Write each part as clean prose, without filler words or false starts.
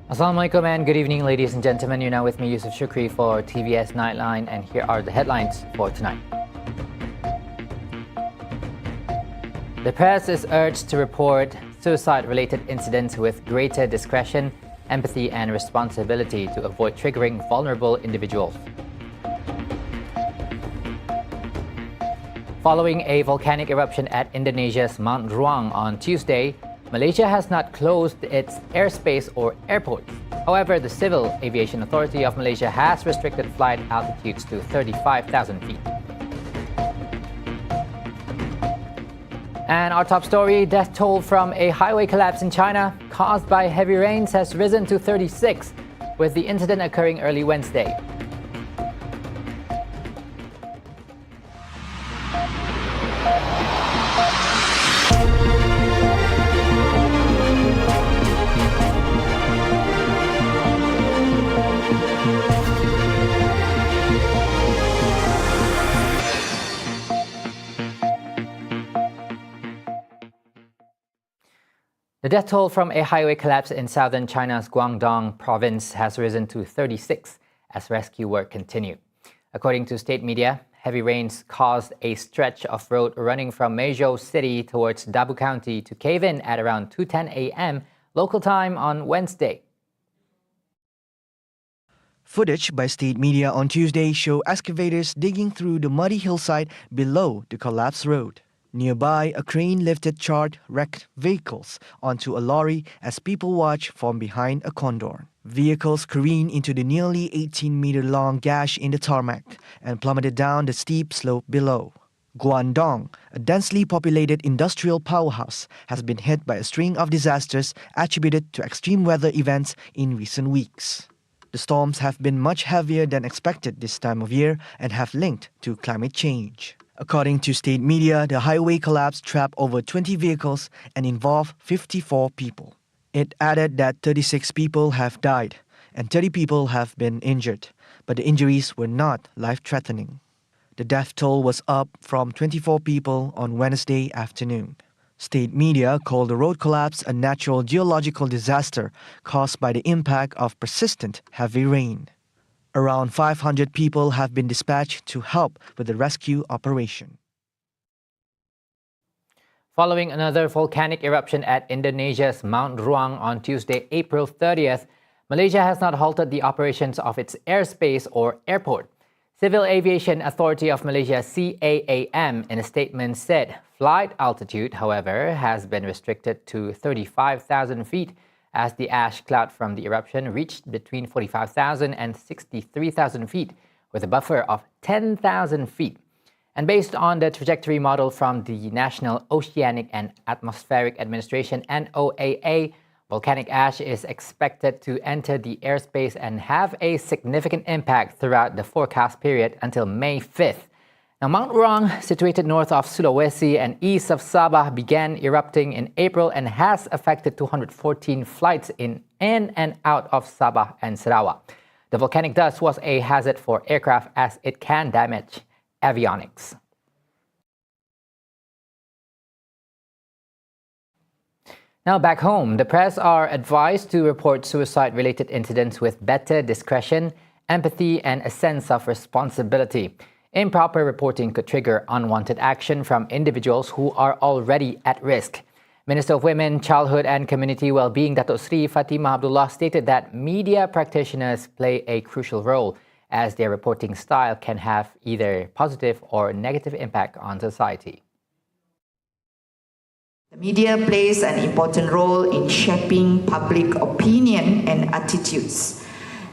Assalamualaikum and good evening, ladies and gentlemen. You're now with me, Yusuf Shukri, for TVS Nightline, and here are the headlines for tonight. The press is urged to report suicide-related incidents with greater discretion, empathy and responsibility to avoid triggering vulnerable individuals. Following a volcanic eruption at Indonesia's Mount RUANG on Tuesday, Malaysia has not closed its airspace or airports. However, the Civil Aviation Authority of Malaysia has restricted flight altitudes to 35,000 feet. And our top story, death toll from a highway collapse in China caused by heavy rains has risen to 36, with the incident occurring early Wednesday. The death toll from a highway collapse in southern China's Guangdong province has risen to 36 as rescue work continued. According to state media, heavy rains caused a stretch of road running from Meizhou City towards Dabu County to cave in at around 2:10 a.m. local time on Wednesday. Footage by state media on Tuesday show excavators digging through the muddy hillside below the collapsed road. Nearby, a crane lifted charred, wrecked vehicles onto a lorry as people watch from behind a condor. Vehicles careened into the nearly 18-meter-long gash in the tarmac and plummeted down the steep slope below. Guangdong, a densely populated industrial powerhouse, has been hit by a string of disasters attributed to extreme weather events in recent weeks. The storms have been much heavier than expected this time of year and have linked to climate change. According to state media, the highway collapse trapped over 20 vehicles and involved 54 people. It added that 36 people have died and 30 people have been injured, but the injuries were not life-threatening. The death toll was up from 24 people on Wednesday afternoon. State media called the road collapse a natural geological disaster caused by the impact of persistent heavy rain. Around 500 people have been dispatched to help with the rescue operation. Following another volcanic eruption at Indonesia's Mount RUANG on Tuesday, April 30th, Malaysia has not halted the operations of its airspace or airport. Civil Aviation Authority of Malaysia (CAAM) in a statement said flight altitude, however, has been restricted to 35,000 feet as the ash cloud from the eruption reached between 45,000 and 63,000 feet with a buffer of 10,000 feet. And based on the trajectory model from the National Oceanic and Atmospheric Administration (NOAA), volcanic ash is expected to enter the airspace and have a significant impact throughout the forecast period until May 5th. Now, Mount RUANG, situated north of Sulawesi and east of Sabah, began erupting in April and has affected 214 flights in and out of Sabah and Sarawak. The volcanic dust was a hazard for aircraft as it can damage avionics. Now back home, the press are advised to report suicide-related incidents with better discretion, empathy and a sense of responsibility. Improper reporting could trigger unwanted action from individuals who are already at risk. Minister of Women, Childhood and Community Wellbeing, Datuk Sri Fatimah Abdullah, stated that media practitioners play a crucial role as their reporting style can have either positive or negative impact on society. The media plays an important role in shaping public opinion and attitudes,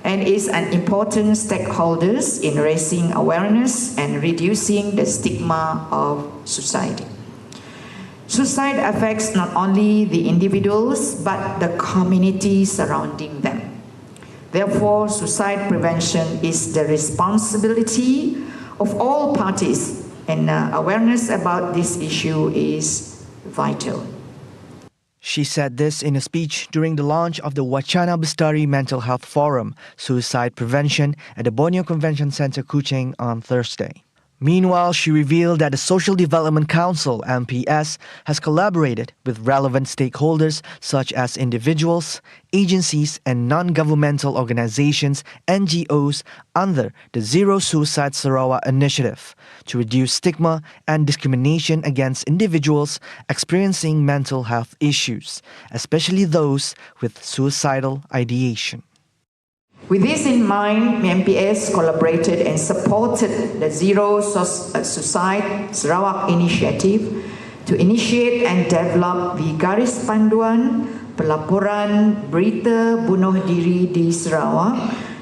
and is an important stakeholder in raising awareness and reducing the stigma of suicide. Suicide affects not only the individuals but the community surrounding them. Therefore, suicide prevention is the responsibility of all parties, and awareness about this issue is vital. She said this in a speech during the launch of the Wacana Bestari Mental Health Forum, Suicide Prevention, at the Borneo Convention Center, Kuching on Thursday. Meanwhile, she revealed that the Social Development Council, MPS, has collaborated with relevant stakeholders such as individuals, agencies, and non-governmental organizations, NGOs, under the Zero Suicide Sarawak initiative to reduce stigma and discrimination against individuals experiencing mental health issues, especially those with suicidal ideation. With this in mind, MPS collaborated and supported the Zero Suicide Sarawak initiative to initiate and develop the Garis Panduan Pelaporan Berita Bunuh Diri di Sarawak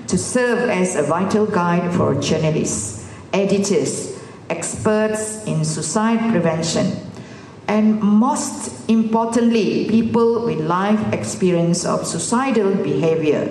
to serve as a vital guide for journalists, editors, experts in suicide prevention, and most importantly, people with life experience of suicidal behavior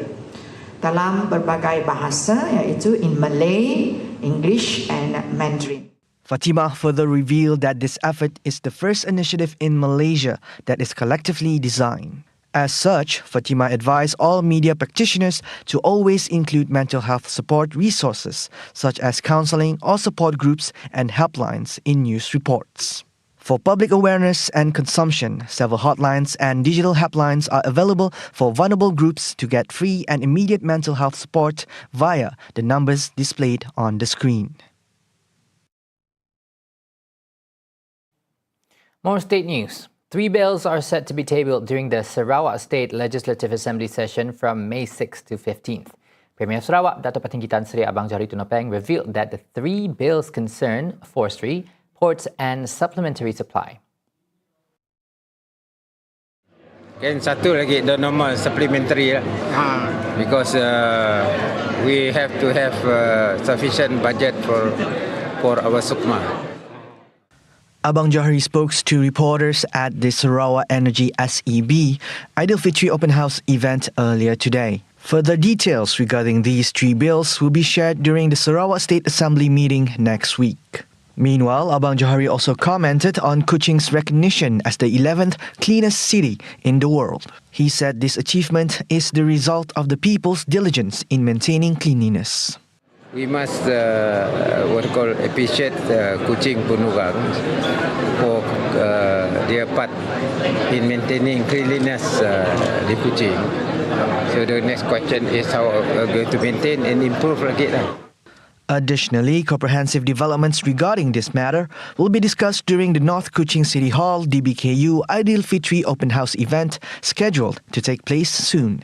dalam berbagai bahasa, iaitu in Malay, English, and Mandarin. Fatimah further revealed that this effort is the first initiative in Malaysia that is collectively designed. As such, Fatimah advised all media practitioners to always include mental health support resources, such as counseling or support groups and helplines in news reports. For public awareness and consumption, several hotlines and digital helplines are available for vulnerable groups to get free and immediate mental health support via the numbers displayed on the screen. More state news. 3 bills are set to be tabled during the Sarawak State Legislative Assembly session from May 6th to 15th. Premier Sarawak, Dato' Patinggitan Seri Abang Jari Tunapeng, revealed that the 3 bills concern forestry, ports and supplementary supply. Kan satu lagi the normal supplementary lah. Because we have to have sufficient budget for our sukma. Abang Johari spoke to reporters at the Sarawak Energy SEB Aidilfitri Open House event earlier today. Further details regarding these 3 bills will be shared during the Sarawak State Assembly meeting next week. Meanwhile, Abang Johari also commented on Kuching's recognition as the 11th cleanest city in the world. He said this achievement is the result of the people's diligence in maintaining cleanliness. We must appreciate Kuching Punurang for their part in maintaining cleanliness di Kuching. So the next question is how we're going to maintain and improve lagi lah. Additionally, comprehensive developments regarding this matter will be discussed during the North Kuching City Hall DBKU Aidilfitri Open House event scheduled to take place soon.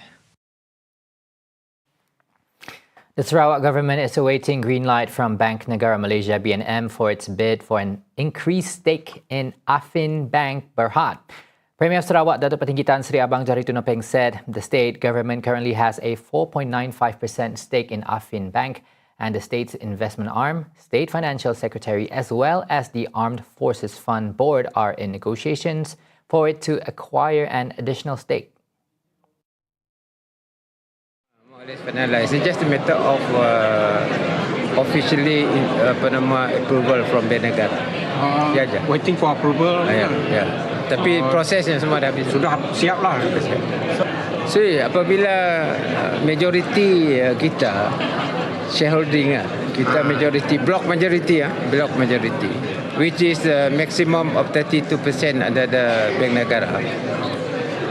The Sarawak government is awaiting green light from Bank Negara Malaysia BNM for its bid for an increased stake in Affin Bank Berhad. Premier Sarawak Dato' Patinggitan Seri Abang Jari Tunapeng said the state government currently has a 4.95% stake in Affin Bank, and the state's investment arm, State Financial Secretary, as well as the Armed Forces Fund Board are in negotiations for it to acquire an additional stake. More or less finalized. It's just a matter of officially approval from the negara. Waiting for approval. Ya. Tapi prosesnya semua dah habis. Sudah siap lah. So apabila majoriti kita shareholding kita majority block majority, which is maximum of 32% ada bank negara.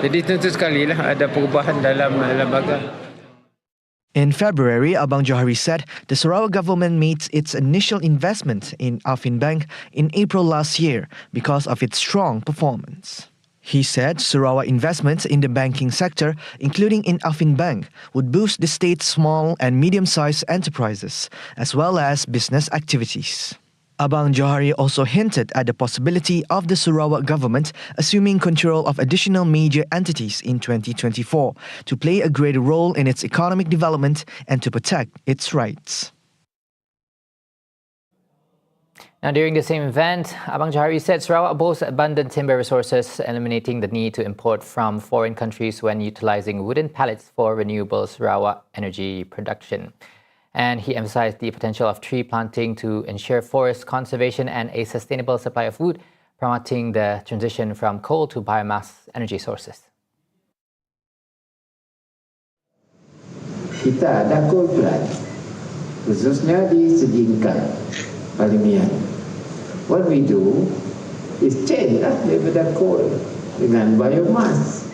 Jadi tentu sekali lah ada perubahan dalam lembaga. In February, Abang Johari said the Sarawak government made its initial investment in Affin Bank in April last year because of its strong performance. He said Sarawak investments in the banking sector, including in Affin Bank, would boost the state's small and medium-sized enterprises, as well as business activities. Abang Johari also hinted at the possibility of the Sarawak government assuming control of additional major entities in 2024 to play a greater role in its economic development and to protect its rights. Now, during the same event, Abang Johari said Sarawak boasts abundant timber resources, eliminating the need to import from foreign countries when utilizing wooden pallets for renewable Sarawak energy production. And he emphasized the potential of tree planting to ensure forest conservation and a sustainable supply of wood, promoting the transition from coal to biomass energy sources. Kita ada coal plant, khususnya di Sejingkai. aluminium. What we do is change daripada coal dengan biomass.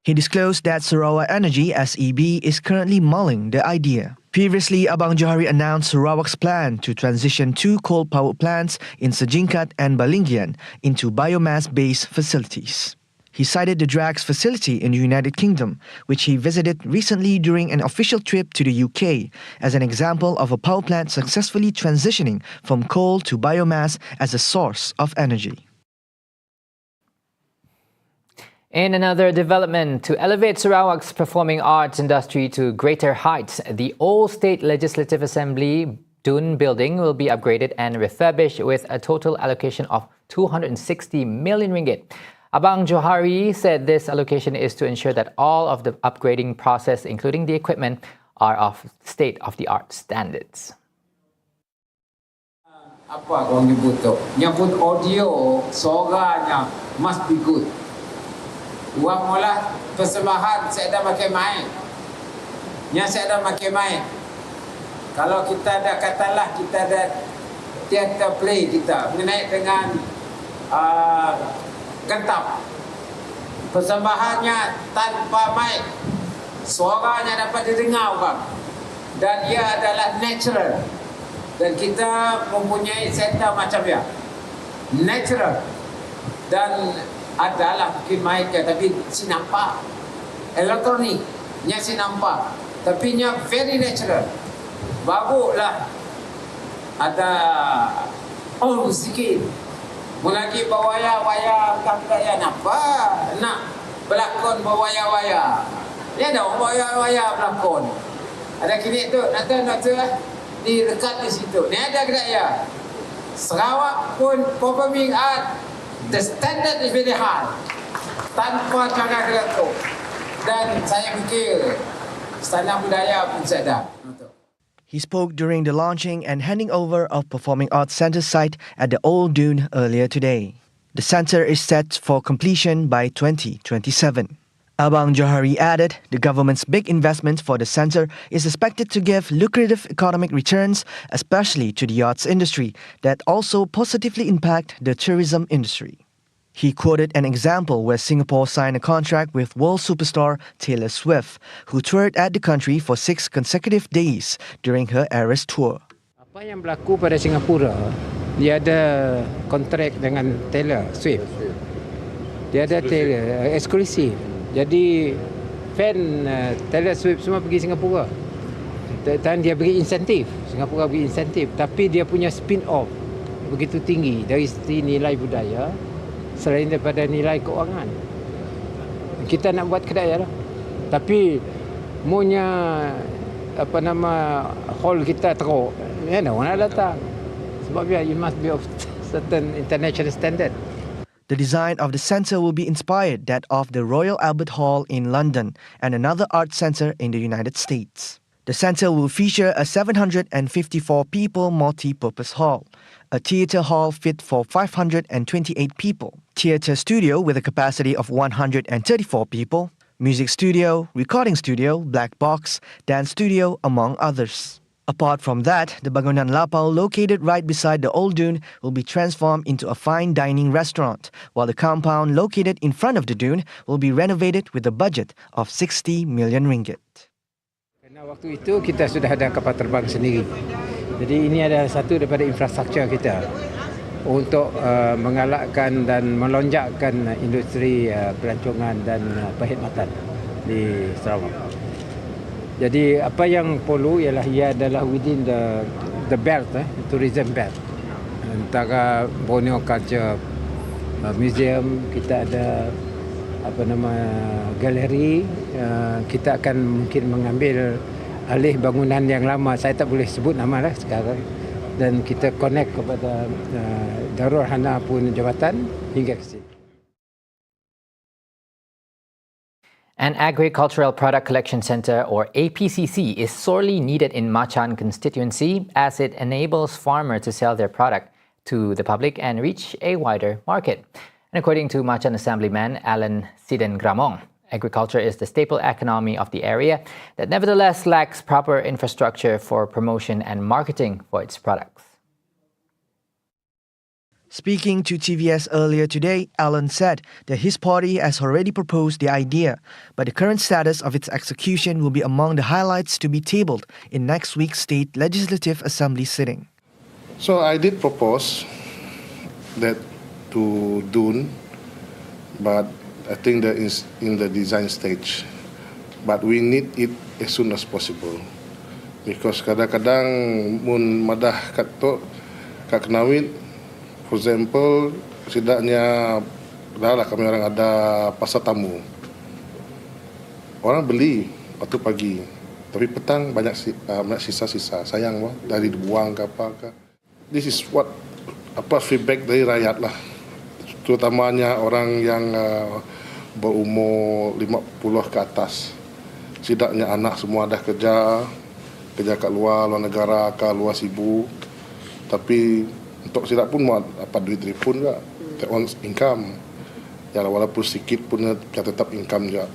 He disclosed that Sarawak Energy SEB is currently mulling the idea. Previously, Abang Johari announced Sarawak's plan to transition 2 coal-powered plants in Sejingkat and Balinggian into biomass-based facilities. He cited the Drax facility in the United Kingdom, which he visited recently during an official trip to the UK, as an example of a power plant successfully transitioning from coal to biomass as a source of energy. In another development, to elevate Sarawak's performing arts industry to greater heights, the old State Legislative Assembly Dun building will be upgraded and refurbished with a total allocation of 260 million ringgit. Abang Johari said this allocation is to ensure that all of the upgrading process, including the equipment, are of state-of-the-art standards. Apa orang nyebut tu? Nyebut audio, suaranya must be good. Uang mula persembahan saya dah pakai mic. Yang saya dah pakai mic. Kalau kita ada katalah kita ada theater play kita mengenai dengan gentap. Persembahannya tanpa mic. Suaranya dapat didengar bang. Dan ia adalah natural. Dan kita mempunyai center macam dia. Natural. Dan adalah mungkin mic tapi si nampak elektronik nya si nampak tapi nya very natural baguslah ada sikit mulai bawaya-waya tak ya napa nak berlakon bawaya-waya dia dah bawaya-waya berlakon ada kini tu nak di dekat di situ ni ada gerak ya Sarawak pun performing art. The standard is very high. Tanpa cara tu. Dan saya fikir standard budaya pun ada. He spoke during the launching and handing over of Performing Arts Centre site at the Old Dune earlier today. The centre is set for completion by 2027. Abang Johari added the government's big investment for the centre is expected to give lucrative economic returns, especially to the arts industry, that also positively impact the tourism industry. He quoted an example where Singapore signed a contract with world superstar Taylor Swift, who toured at the country for 6 consecutive days during her Eras tour. Apa yang berlaku pada Singapura, dia ada kontrak dengan Taylor Swift. Dia ada Taylor eksklusif. Jadi fan Taylor Swift semua pergi Singapura. Dan dia beri insentif. Singapura beri insentif. Tapi dia punya spin-off begitu tinggi dari segi nilai budaya selain daripada nilai keuangan. Kita nak buat kedai lah. Tapi maunya hall kita teruk. Orang nak datang. Sebab dia you must be of certain international standard. The design of the centre will be inspired that of the Royal Albert Hall in London and another art centre in the United States. The centre will feature a 754-people multi-purpose hall, a theatre hall fit for 528 people, theatre studio with a capacity of 134 people, music studio, recording studio, black box, dance studio, among others. Apart from that, the bangunan lapau located right beside the Old Dune will be transformed into a fine dining restaurant, while the compound located in front of the dune will be renovated with a budget of 60 million ringgit. Karena waktu itu kita sudah ada kapal terbang sendiri. Jadi ini adalah satu daripada infrastruktur kita untuk mengalakkan dan melonjakkan industri pelancongan dan perkhidmatan di Sarawak. Jadi apa yang perlu ialah ia adalah within the belt, tourism belt. Antara Borneo Culture Museum, kita ada galeri, kita akan mungkin mengambil alih bangunan yang lama, saya tak boleh sebut nama lah sekarang, dan kita connect kepada Darul Hana pun jabatan hingga ke sini. An Agricultural Product Collection Centre, or APCC, is sorely needed in Machan constituency as it enables farmers to sell their product to the public and reach a wider market. And according to Machan Assemblyman Alan Siden Gramong, agriculture is the staple economy of the area that nevertheless lacks proper infrastructure for promotion and marketing for its products. Speaking to TVS earlier today, Alan said that his party has already proposed the idea, but the current status of its execution will be among the highlights to be tabled in next week's State Legislative Assembly sitting. So I did propose that to Dun, but I think that is in the design stage. But we need it as soon as possible. Because kadang-kadang mun madah kat tu, kat Kenawit, for example, setidaknya dah lah kami orang ada pasar tamu. Orang beli waktu pagi, tapi petang banyak sisa-sisa. Sayang wah, dari dibuang ke apa ke. This is what feedback dari rakyat lah. Terutamanya orang yang berumur 50 ke atas. Setidaknya anak semua dah kerja kat luar negara, ke luar Sibu. Tapi untuk tidak pun mau dapat duit pun juga, that one's income. Ya walaupun sedikit pun tetap income juga.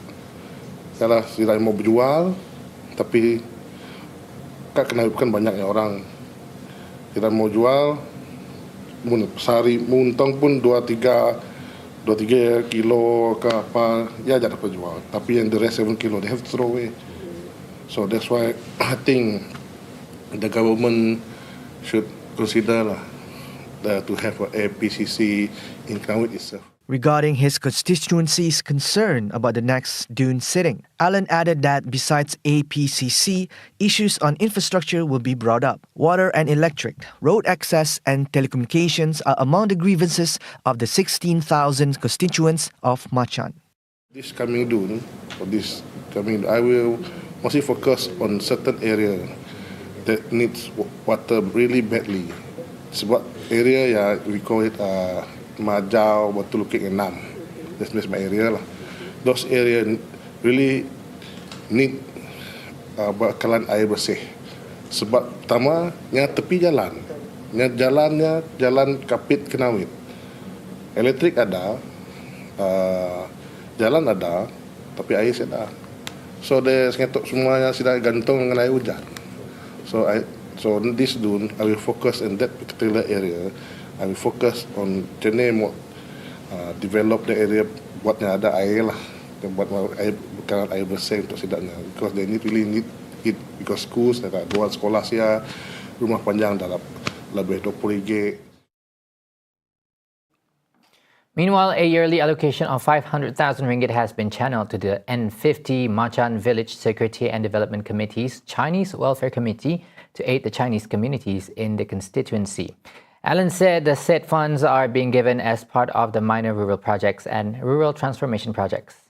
Yalah tidak mau berjual, tapi kan kena bukan banyaknya orang. Tidak mau jual, sehari muntong pun 2-3 kilo ke apa, ya jangan dapat jual. Tapi yang the rest 7 kilo, they have to throw away. So that's why I think the government should consider to have a APCC in Kenawit itself. Regarding his constituency's concern about the next Dun sitting, Alan added that besides APCC, issues on infrastructure will be brought up. Water and electric, road access and telecommunications are among the grievances of the 16,000 constituents of Machan. This coming Dun, I will mostly focus on certain area that needs water really badly. Sebab area ya, we call it Majau, Batu Lukik, and Nam. That's my area lah. Those areas really need bakalan air bersih. Sebab pertama, yang tepi jalan. Yang jalan Kapit Kenawit. Elektrik ada, jalan ada, tapi air tidak ada. So dia sengetok semua yang sudah gantung dengan air hujan. So this Dun, I will focus in that particular area. I will focus on develop the area buatnya ada air lah, buat air bukan air bersih untuk setidaknya. Because they really need it, because schools ada dua sekolah sia, rumah panjang dalam lebih 20 ringgit. Meanwhile, a yearly allocation of 500,000 ringgit has been channeled to the N50 Machan Village Security and Development Committee's Chinese Welfare Committee to aid the Chinese communities in the constituency. Alan said the said funds are being given as part of the minor rural projects and rural transformation projects.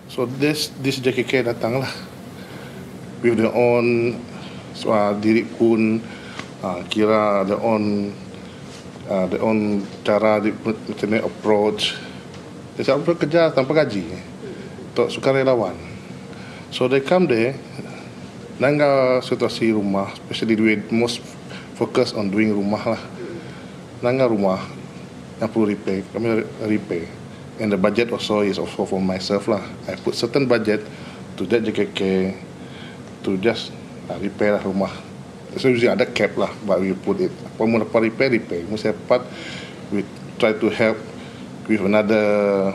So this JKK datanglah with their own diri pun kira their own cara macam ni approach. Dia selalu kerja tanpa gaji untuk sukarelawan. So they come there, nangga situasi rumah, especially we most focus on doing rumah lah. Nangga rumah yang perlu repair, kami repair. And the budget also is also for myself lah. I put certain budget to that JKK to just repair rumah. So usually ada cap lah, but we put it. Apa mau dapat repair. Mesti dapat, we try to help with another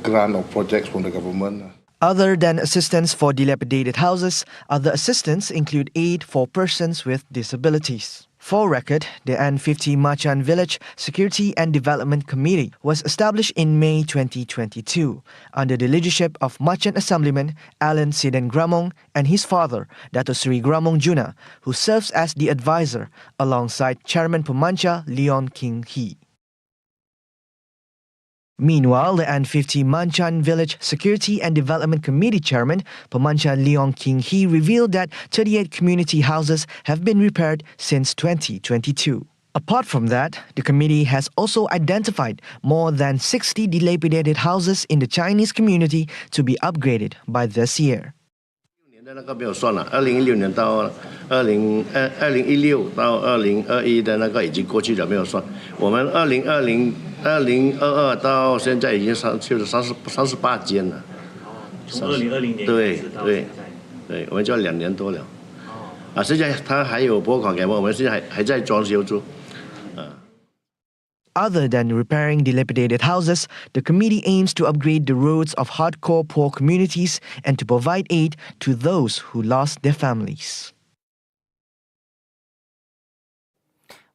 grant or projects from the government. Other than assistance for dilapidated houses, other assistance include aid for persons with disabilities. For record, the N50 Machan Village Security and Development Committee was established in May 2022 under the leadership of Machan Assemblyman Alan Siden Gramong and his father, Dato Sri Gramong Juna, who serves as the advisor alongside Chairman Pemanca Leon King Hee. Meanwhile, the N50 Machan Village Security and Development Committee Chairman Pemanca Leon King Hee revealed that 38 community houses have been repaired since 2022. Apart from that, the committee has also identified more than 60 dilapidated houses in the Chinese community to be upgraded by this year. 那个没有算了，2016年到2016到2021的那个已经过去了，没有算。我们2022到现在已经去了38间了。从2020年对，我们就2年多了。现在它还有拨款给我们，现在还在装修中。Other than repairing dilapidated houses, the committee aims to upgrade the roads of hardcore poor communities and to provide aid to those who lost their families.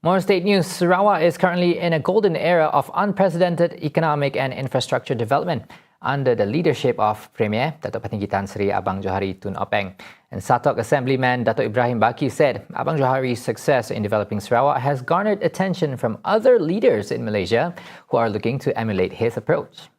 More state news. Sarawak is currently in a golden era of unprecedented economic and infrastructure development under the leadership of Premier Datuk Patinggi Tan Sri Abang Johari Tun Openg. And Satok Assemblyman Datuk Ibrahim Baki said Abang Johari's success in developing Sarawak has garnered attention from other leaders in Malaysia who are looking to emulate his approach.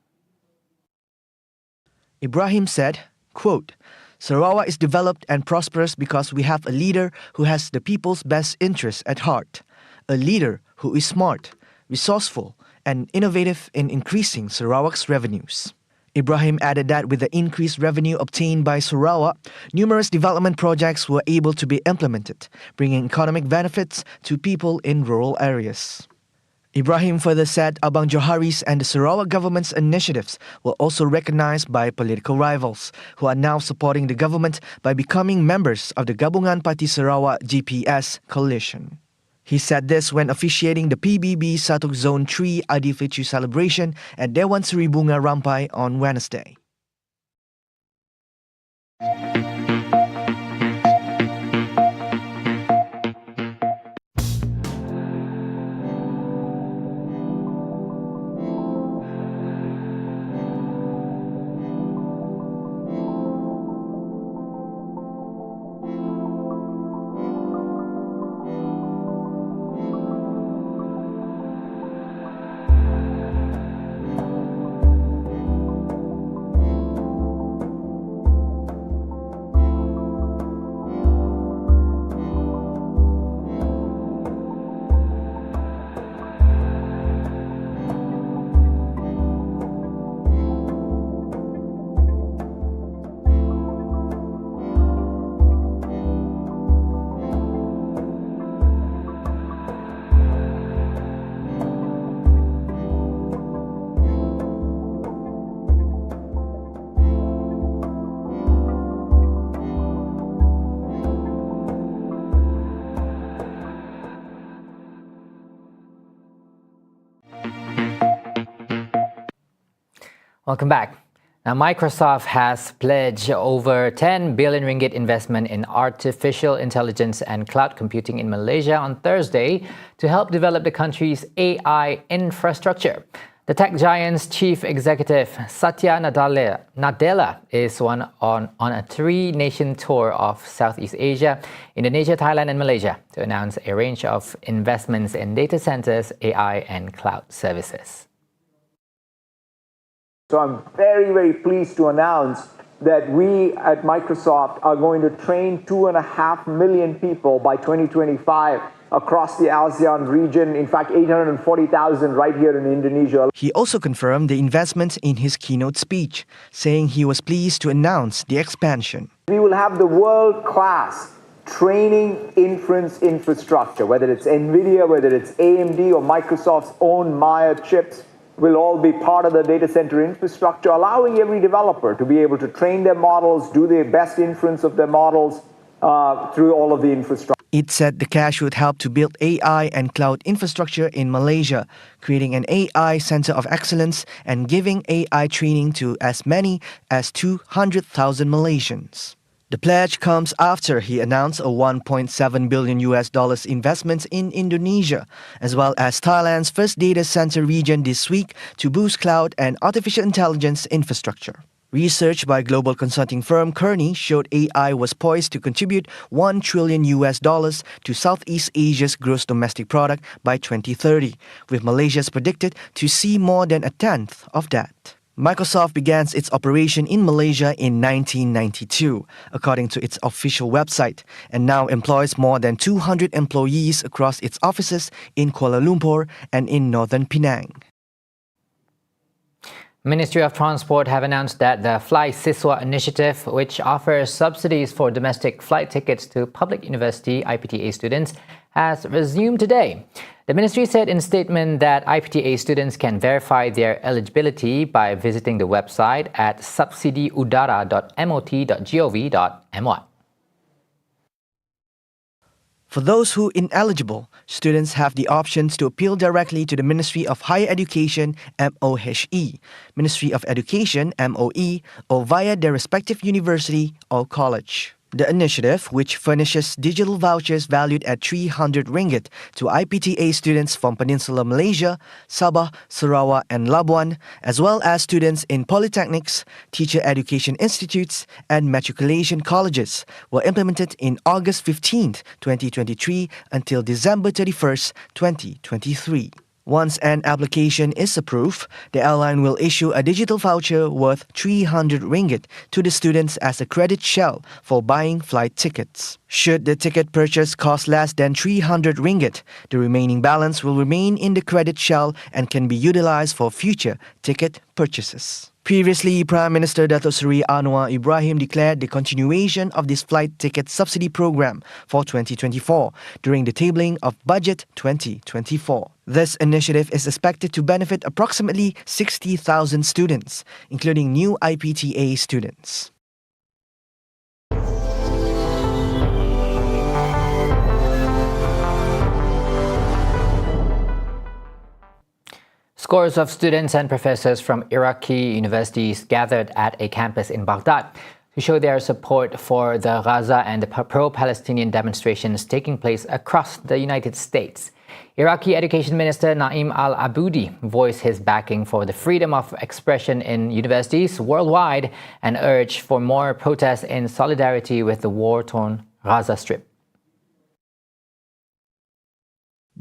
Ibrahim said, quote, Sarawak is developed and prosperous because we have a leader who has the people's best interests at heart. A leader who is smart, resourceful, and innovative in increasing Sarawak's revenues. Ibrahim added that with the increased revenue obtained by Sarawak, numerous development projects were able to be implemented, bringing economic benefits to people in rural areas. Ibrahim further said Abang Johari's and the Sarawak government's initiatives were also recognized by political rivals, who are now supporting the government by becoming members of the Gabungan Parti Sarawak GPS coalition. He said this when officiating the PBB Satuk Zone 3 Aidilfitri celebration at Dewan Seri Bunga Rampai on Wednesday. Welcome back. Now, Microsoft has pledged over 10 billion ringgit investment in artificial intelligence and cloud computing in Malaysia on Thursday to help develop the country's AI infrastructure. The tech giant's chief executive, Satya Nadella, is on a three-nation tour of Southeast Asia, Indonesia, Thailand and Malaysia to announce a range of investments in data centers, AI and cloud services. So I'm very, very pleased to announce that we at Microsoft are going to train 2.5 million people by 2025 across the ASEAN region. In fact, 840,000 right here in Indonesia. He also confirmed the investment in his keynote speech, saying he was pleased to announce the expansion. We will have the world-class training inference infrastructure, whether it's NVIDIA, whether it's AMD or Microsoft's own Maya chips, will all be part of the data center infrastructure, allowing every developer to be able to train their models, do their best inference of their models through all of the infrastructure. It said the cash would help to build AI and cloud infrastructure in Malaysia, creating an AI center of excellence and giving AI training to as many as 200,000 Malaysians. The pledge comes after he announced a $1.7 billion investment in Indonesia, as well as Thailand's first data center region this week to boost cloud and artificial intelligence infrastructure. Research by global consulting firm Kearney showed AI was poised to contribute $1 trillion to Southeast Asia's gross domestic product by 2030, with Malaysia's predicted to see more than a tenth of that. Microsoft began its operation in Malaysia in 1992, according to its official website, and now employs more than 200 employees across its offices in Kuala Lumpur and in northern Penang. Ministry of Transport have announced that the Fly Siswa initiative, which offers subsidies for domestic flight tickets to public university IPTA students, has resumed today. The ministry said in a statement that IPTA students can verify their eligibility by visiting the website at subsidiudara.mot.gov.my. For those who ineligible, students have the options to appeal directly to the Ministry of Higher Education (MOHE), Ministry of Education (MOE), or via their respective university or college. The initiative, which furnishes digital vouchers valued at 300 ringgit to IPTA students from Peninsular Malaysia, Sabah, Sarawak and Labuan, as well as students in polytechnics, teacher education institutes and matriculation colleges, were implemented in August 15, 2023 until December 31, 2023. Once an application is approved, the airline will issue a digital voucher worth 300 ringgit to the students as a credit shell for buying flight tickets. Should the ticket purchase cost less than 300 ringgit, the remaining balance will remain in the credit shell and can be utilized for future ticket purchases. Previously, Prime Minister Datuk Seri Anwar Ibrahim declared the continuation of this flight ticket subsidy program for 2024 during the tabling of Budget 2024. This initiative is expected to benefit approximately 60,000 students, including new IPTA students. Scores of students and professors from Iraqi universities gathered at a campus in Baghdad to show their support for the Gaza and the pro-Palestinian demonstrations taking place across the United States. Iraqi Education Minister Naim al-Aboudi voiced his backing for the freedom of expression in universities worldwide and urged for more protests in solidarity with the war-torn Gaza Strip.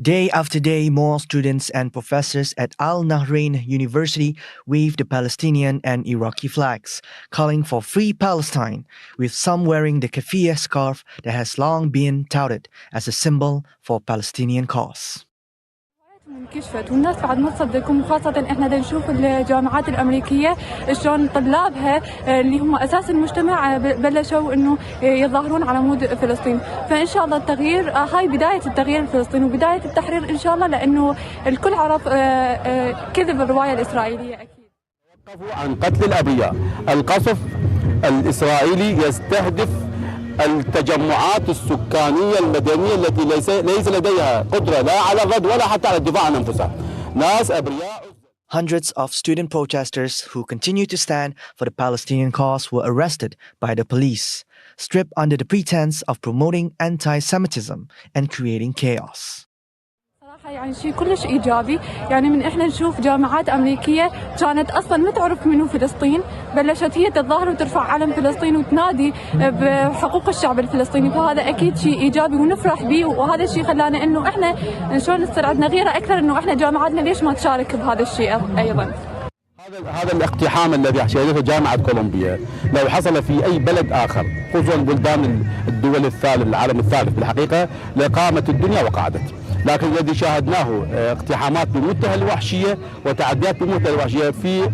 Day after day, more students and professors at Al Nahrain University waved the Palestinian and Iraqi flags, calling for free Palestine, with some wearing the keffiyeh scarf that has long been touted as a symbol for Palestinian cause. انكشفت والناس بعد ما تصدقهم، خاصة احنا نشوف الجامعات الامريكيه شلون طلابها اللي هم اساس المجتمع بلشوا انه يظاهرون على مود فلسطين، فان شاء الله التغيير هاي بدايه التغيير الفلسطيني وبدايه التحرير ان شاء الله، لانه الكل عرف كذب الروايه الاسرائيليه. اكيد وقفوا عن قتل الابرياء. القصف الاسرائيلي يستهدف التجمعات السكانية المدنية التي ليس لديها قدرة لا على الرد ولا حتى على الدفاع عن أنفسها. ناس أبرياء. Hundreds of student protesters who continue to stand for the Palestinian cause were arrested by the police, stripped under the pretense of promoting anti-Semitism and creating chaos. يعني شيء كلش ايجابي، يعني من احنا نشوف جامعات امريكيه كانت اصلا ما تعرف منو فلسطين، بلشت هي تتظاهر وترفع علم فلسطين وتنادي بحقوق الشعب الفلسطيني، فهذا اكيد شيء ايجابي ونفرح به، وهذا الشيء خلانا انه احنا شلون نصير عندنا غيره اكثر انه احنا جامعاتنا ليش ما تشارك بهذا الشيء ايضا. هذا الاقتحام الذي شهدته جامعة كولومبيا لو حصل في أي بلد آخر، خصوصا بلدان الدول الثالث العالم الثالث بالحقيقة لقامت الدنيا وقعدت، لكن الذي شاهدناه اقتحامات بمنتهى الوحشية وتعديات بمنتهى الوحشية في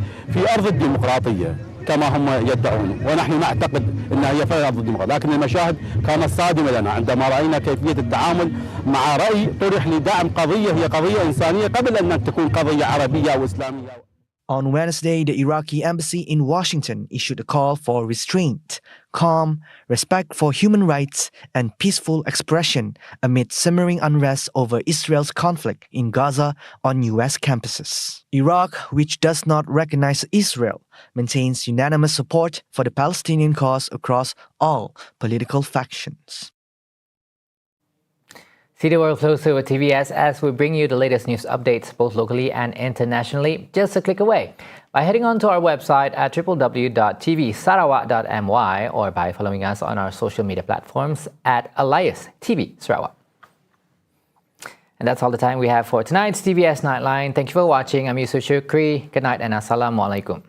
أرض الديمقراطية كما هم يدعون، ونحن نعتقد أنها هي فعلا أرض الديمقراطية، لكن المشاهد كانت صادمة لنا عندما رأينا كيفية التعامل مع رأي طرح لدعم قضية هي قضية إنسانية قبل أن تكون قضية عربية أو إسلامية. On Wednesday, the Iraqi embassy in Washington issued a call for restraint, calm, respect for human rights, and peaceful expression amid simmering unrest over Israel's conflict in Gaza on U.S. campuses. Iraq, which does not recognize Israel, maintains unanimous support for the Palestinian cause across all political factions. See the world closer with TVS as we bring you the latest news updates both locally and internationally just a click away by heading on to our website at www.tvsarawak.my or by following us on our social media platforms at Alias TV Sarawak. And that's all the time we have for tonight's TVS Nightline. Thank you for watching. I'm Yusuf Shukri. Good night and Assalamualaikum.